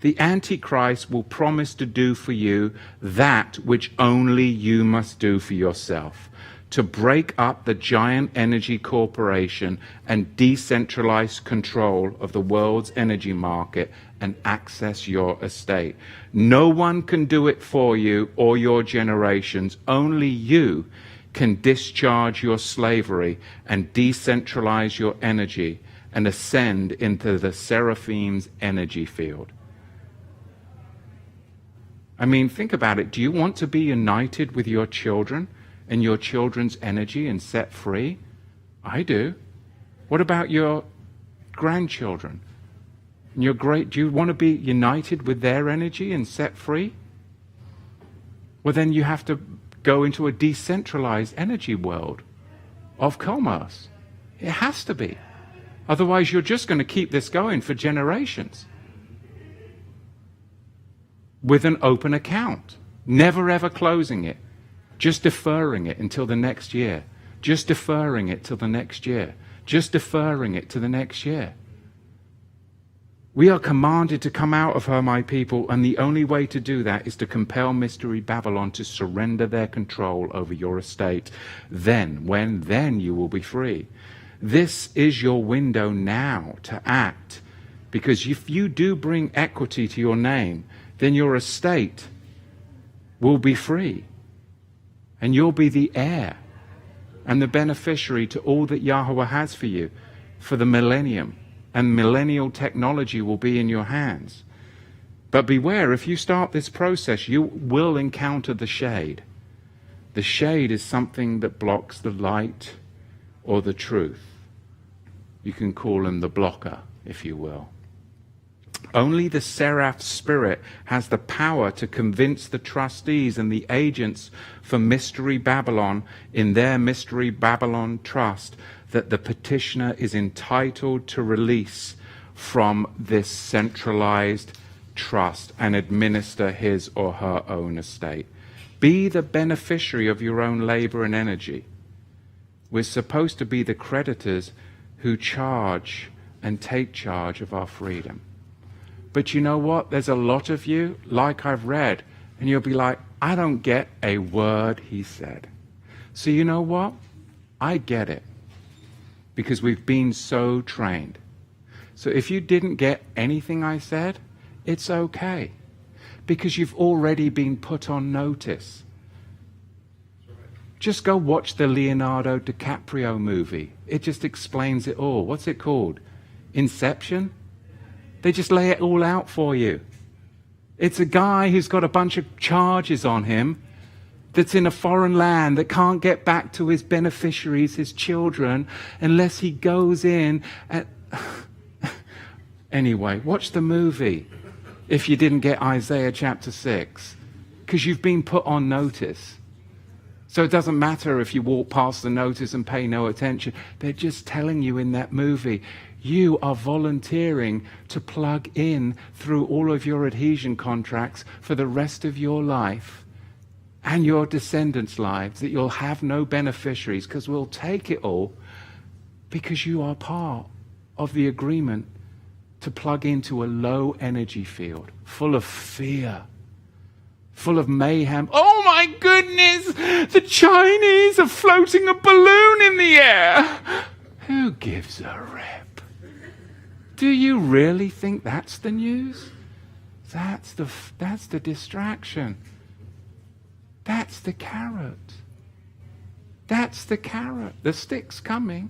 The Antichrist will promise to do for you that which only you must do for yourself, to break up the giant energy corporation and decentralize control of the world's energy market and access your estate. No one can do it for you or your generations. Only you can discharge your slavery and decentralize your energy and ascend into the Seraphim's energy field. I mean, think about it. Do you want to be united with your children and your children's energy and set free? I do. What about your grandchildren? And you're great. Do you want to be united with their energy and set free? Well, then you have to go into a decentralized energy world of commerce. It has to be. Otherwise, you're just going to keep this going for generations with an open account, never ever closing it, just deferring it until the next year, just deferring it till the next year, just deferring it to the next year. We are commanded to come out of her, my people, and the only way to do that is to compel Mystery Babylon to surrender their control over your estate. Then you will be free. This is your window now to act, because if you do bring equity to your name, then your estate will be free, and you'll be the heir and the beneficiary to all that Yahweh has for you for the millennium. And millennial technology will be in your hands. But beware, if you start this process, you will encounter the shade. The shade is something that blocks the light or the truth. You can call him the blocker, if you will. Only the Seraph spirit has the power to convince the trustees and the agents for Mystery Babylon in their Mystery Babylon trust that the petitioner is entitled to release from this centralized trust and administer his or her own estate. Be the beneficiary of your own labor and energy. We're supposed to be the creditors who charge and take charge of our freedom. But you know what? There's a lot of you, like I've read, and you'll be like, I don't get a word he said. So you know what? I get it. Because we've been so trained. So if you didn't get anything I said, it's okay. Because you've already been put on notice. Just go watch the Leonardo DiCaprio movie. It just explains it all. What's it called? Inception? They just lay it all out for you. It's a guy who's got a bunch of charges on him that's in a foreign land that can't get back to his beneficiaries, his children, unless he goes in and... Anyway, watch the movie if you didn't get Isaiah chapter 6, because you've been put on notice. So it doesn't matter if you walk past the notice and pay no attention. They're just telling you in that movie, you are volunteering to plug in through all of your adhesion contracts for the rest of your life and your descendants' lives, that you'll have no beneficiaries, because we'll take it all, because you are part of the agreement to plug into a low energy field, full of fear, full of mayhem. Oh my goodness, the Chinese are floating a balloon in the air. Who gives a rip? Do you really think that's the news? That's the distraction. That's the carrot. That's the carrot. The stick's coming.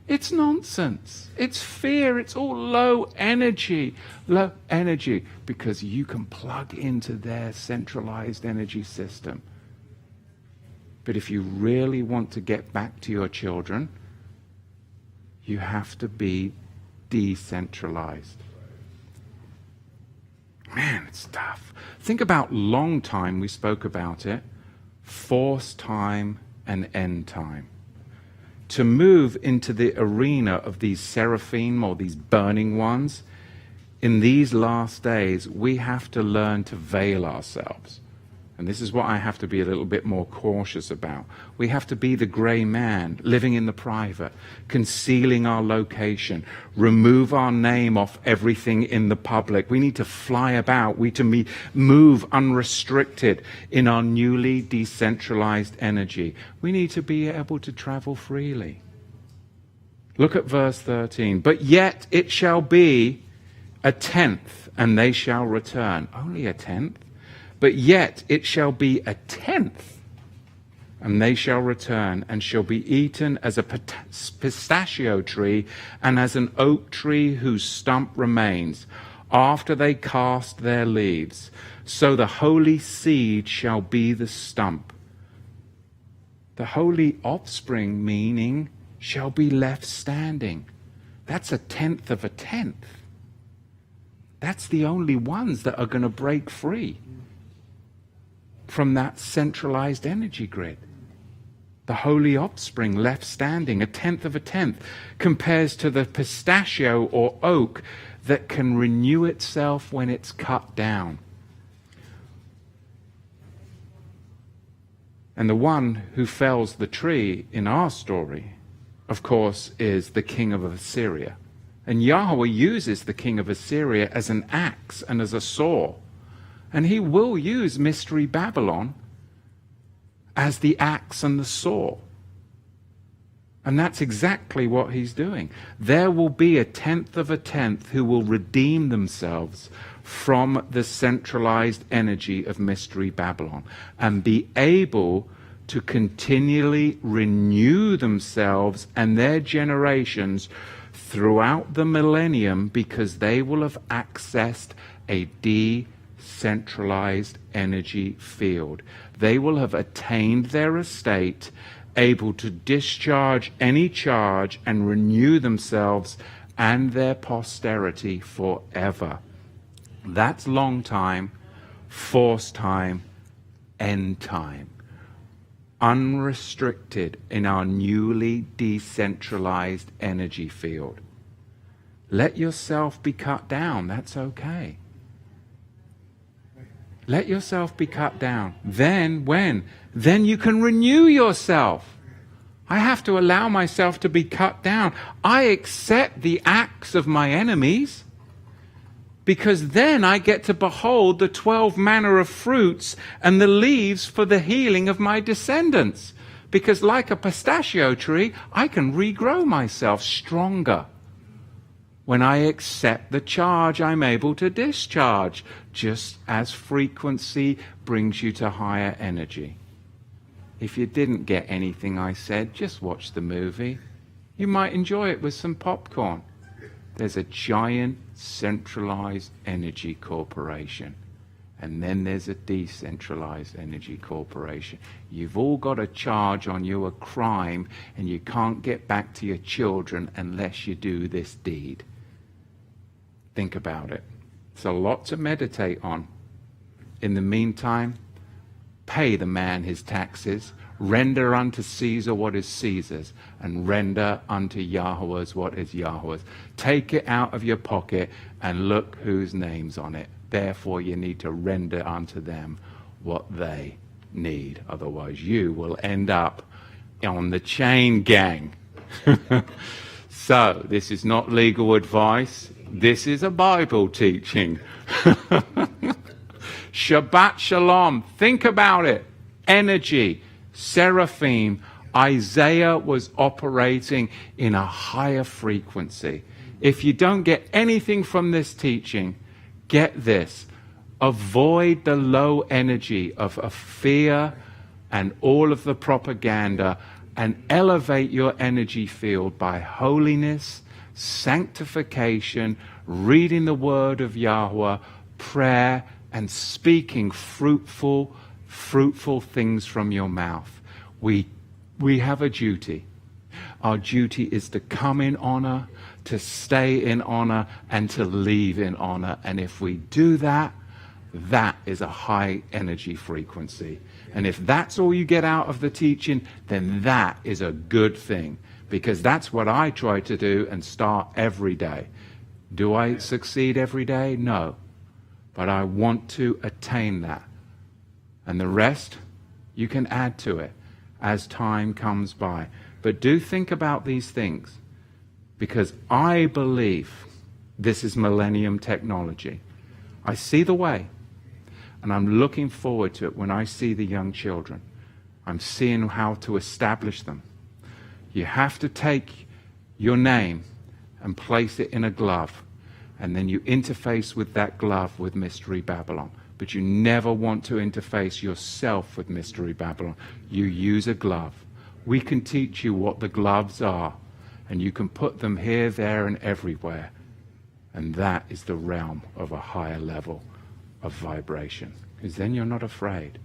It's nonsense. It's fear. It's all low energy. Low energy because you can plug into their centralized energy system. But if you really want to get back to your children, you have to be decentralized. Man, it's tough. Think about long time. We spoke about it. Force time and end time. To move into the arena of these seraphim or these burning ones, in these last days, we have to learn to veil ourselves. And this is what I have to be a little bit more cautious about. We have to be the grey man, living in the private, concealing our location, remove our name off everything in the public. We need to fly about. We need to move unrestricted in our newly decentralized energy. We need to be able to travel freely. Look at verse 13. But yet it shall be 1/10, and they shall return. Only 1/10? But yet it shall be 1/10, and they shall return, and shall be eaten as a pistachio tree, and as an oak tree whose stump remains, after they cast their leaves. So the holy seed shall be the stump. The holy offspring, meaning, shall be left standing. That's 1/10 of 1/10. That's the only ones that are going to break free from that centralized energy grid. The holy offspring left standing, 1/10 of a tenth, compares to the pistachio or oak that can renew itself when it's cut down. And the one who fells the tree in our story, of course, is the king of Assyria. And Yahweh uses the king of Assyria as an axe and as a saw. And he will use Mystery Babylon as the axe and the saw. And that's exactly what he's doing. There will be 1/10 of a tenth who will redeem themselves from the centralized energy of Mystery Babylon and be able to continually renew themselves and their generations throughout the millennium, because they will have accessed a decentralized energy field. They will have attained their estate, able to discharge any charge and renew themselves and their posterity forever. That's long time, force time, end time. Unrestricted in our newly decentralized energy field. Let yourself be cut down. That's okay. Let yourself be cut down. Then when? Then you can renew yourself. I have to allow myself to be cut down. I accept the acts of my enemies, because then I get to behold the 12 manner of fruits and the leaves for the healing of my descendants. Because like a pistachio tree, I can regrow myself stronger. When I accept the charge I'm able to discharge, just as frequency brings you to higher energy. If you didn't get anything I said, just watch the movie. You might enjoy it with some popcorn. There's a giant centralized energy corporation. And then there's a decentralized energy corporation. You've all got a charge on you, a crime, and you can't get back to your children unless you do this deed. Think about it. It's a lot to meditate on. In the meantime, pay the man his taxes, render unto Caesar what is Caesar's, and render unto Yahweh's what is Yahweh's. Take it out of your pocket and look whose name's on it. Therefore you need to render unto them what they need. Otherwise you will end up on the chain gang. So this is not legal advice. This is a Bible teaching. Shabbat Shalom. Think about it. Energy. Seraphim. Isaiah was operating in a higher frequency. If you don't get anything from this teaching, get this. Avoid the low energy of fear and all of the propaganda, and elevate your energy field by holiness, sanctification, reading the word of Yahweh, prayer, and speaking fruitful things from your mouth. We have a duty. Our duty is to come in honor, to stay in honor, and to leave in honor. And if we do that, that is a high energy frequency. And if that's all you get out of the teaching, then that is a good thing. Because that's what I try to do and start every day. Do I succeed every day? No. But I want to attain that. And the rest, you can add to it as time comes by. But do think about these things. Because I believe this is millennium technology. I see the way. And I'm looking forward to it when I see the young children. I'm seeing how to establish them. You have to take your name and place it in a glove. And then you interface with that glove with Mystery Babylon. But you never want to interface yourself with Mystery Babylon. You use a glove. We can teach you what the gloves are. And you can put them here, there, and everywhere. And that is the realm of a higher level of vibration. Because then you're not afraid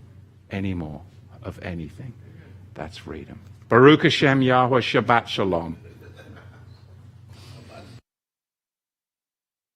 anymore of anything. That's freedom. Baruch Hashem Yahweh, Shabbat Shalom.